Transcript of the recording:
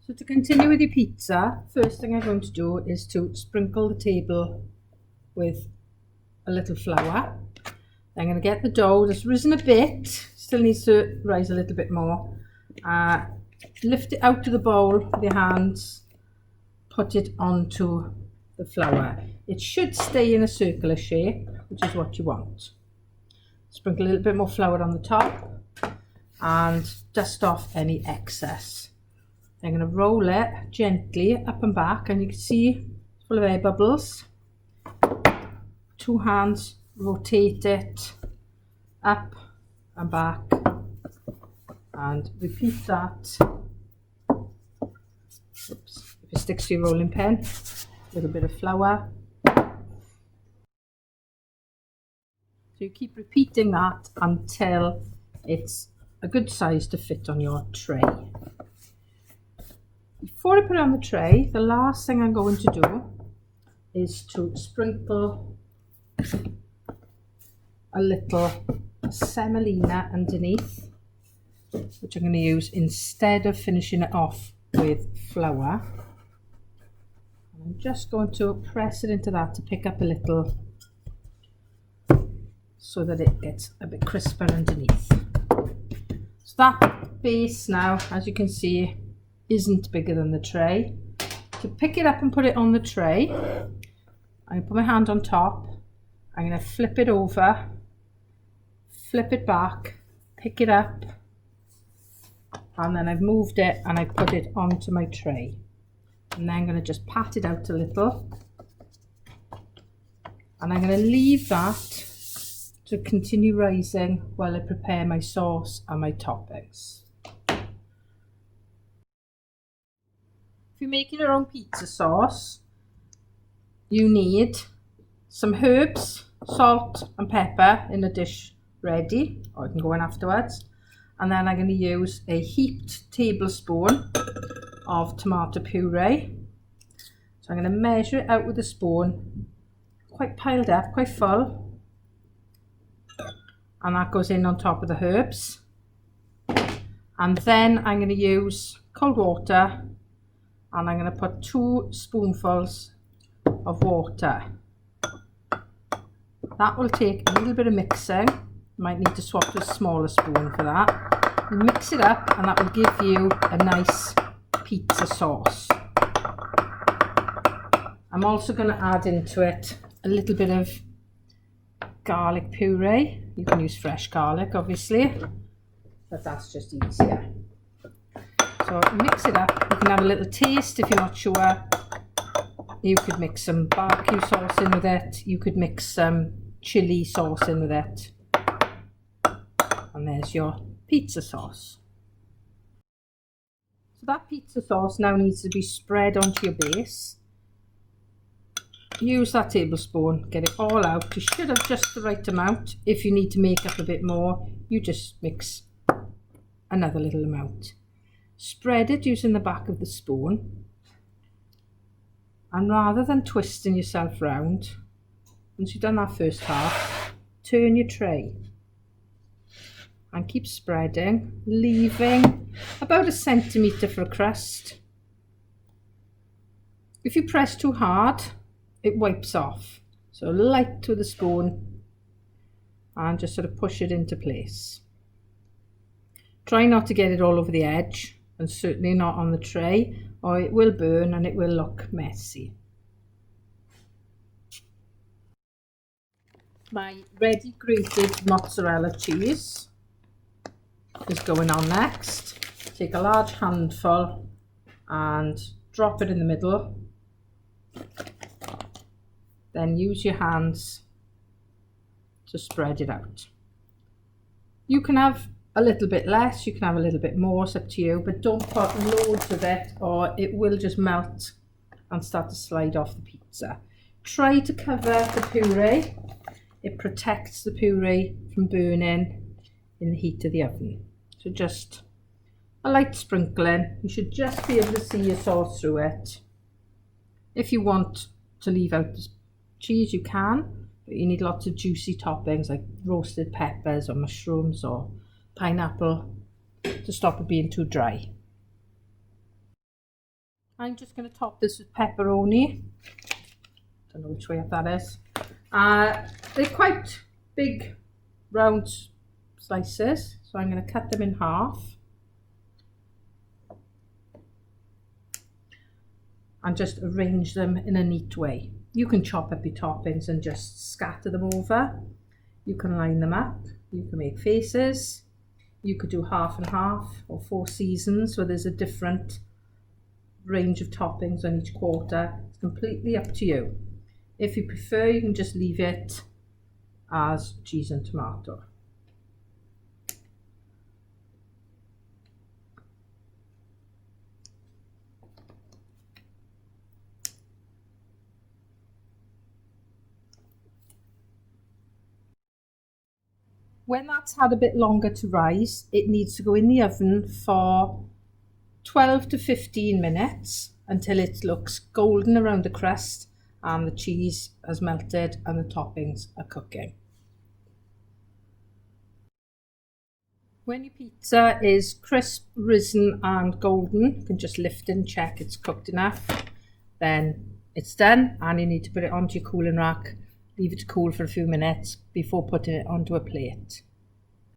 So to continue with your pizza, first thing I'm going to do is to sprinkle the table with a little flour. I'm going to get the dough that's risen a bit, still needs to rise a little bit more. Lift it out of the bowl with your hands, put it onto the flour. It should stay in a circular shape, which is what you want. Sprinkle a little bit more flour on the top and dust off any excess. I'm going to roll it gently up and back, and you can see it's full of air bubbles. 2 hands, rotate it up and back and repeat that. Oops. If it sticks to your rolling pin, a little bit of flour. So you keep repeating that until it's a good size to fit on your tray. Before I put it on the tray, the last thing I'm going to do is to sprinkle a little semolina underneath, which I'm going to use instead of finishing it off with flour. I'm just going to press it into that to pick up a little so that it gets a bit crisper underneath. So that base now, as you can see, isn't bigger than the tray. To pick it up and put it on the tray, I'm going to put my hand on top. I'm going to flip it over, flip it back, pick it up, and then I've moved it and I put it onto my tray. And then I'm going to just pat it out a little, and I'm going to leave that to continue rising while I prepare my sauce and my toppings. If you're making your own pizza sauce, you need some herbs, salt and pepper in a dish ready, or you can go in afterwards. And then I'm going to use a heaped tablespoon of tomato puree. So I'm going to measure it out with a spoon, quite piled up, quite full. And that goes in on top of the herbs. And then I'm going to use cold water, and I'm going to put 2 spoonfuls of water. That will take a little bit of mixing. You might need to swap to a smaller spoon for that. You mix it up, and that will give you a nice pizza sauce. I'm also going to add into it a little bit of garlic puree. You can use fresh garlic, obviously, but that's just easier. So mix it up. You can have a little taste if you're not sure. You could mix some barbecue sauce in with it. You could mix some chili sauce in with it. And there's your pizza sauce. So that pizza sauce now needs to be spread onto your base. Use that tablespoon, get it all out. You should have just the right amount. If you need to make up a bit more, you just mix another little amount. Spread it using the back of the spoon, and rather than twisting yourself round, once you've done that first half, turn your tray and keep spreading, leaving about 1 centimetre for a crust. If you press too hard, it wipes off. So light with the spoon and just sort of push it into place. Try not to get it all over the edge, and certainly not on the tray, or it will burn and it will look messy. My ready grated mozzarella cheese is going on next. Take a large handful and drop it in the middle. Then use your hands to spread it out. You can have a little bit less, you can have a little bit more, it's up to you, but don't put loads of it or it will just melt and start to slide off the pizza. Try to cover the puree. It protects the puree from burning in the heat of the oven. So just a light sprinkling. You should just be able to see your sauce through it. If you want to leave out the cheese, you can, but you need lots of juicy toppings like roasted peppers or mushrooms or pineapple to stop it being too dry. I'm just going to top this with pepperoni. Don't know which way up that is. They're quite big round slices, so I'm going to cut them in half and just arrange them in a neat way. You can chop up your toppings and just scatter them over. You can line them up, you can make faces, you could do half and half or 4 seasons, so there's a different range of toppings on each quarter. It's completely up to you. If you prefer, you can just leave it as cheese and tomato. When that's had a bit longer to rise, it needs to go in the oven for 12 to 15 minutes until it looks golden around the crust and the cheese has melted and the toppings are cooking. When your pizza is crisp, risen and golden, you can just lift it and check it's cooked enough. Then it's done and you need to put it onto your cooling rack. Leave it to cool for a few minutes before putting it onto a plate.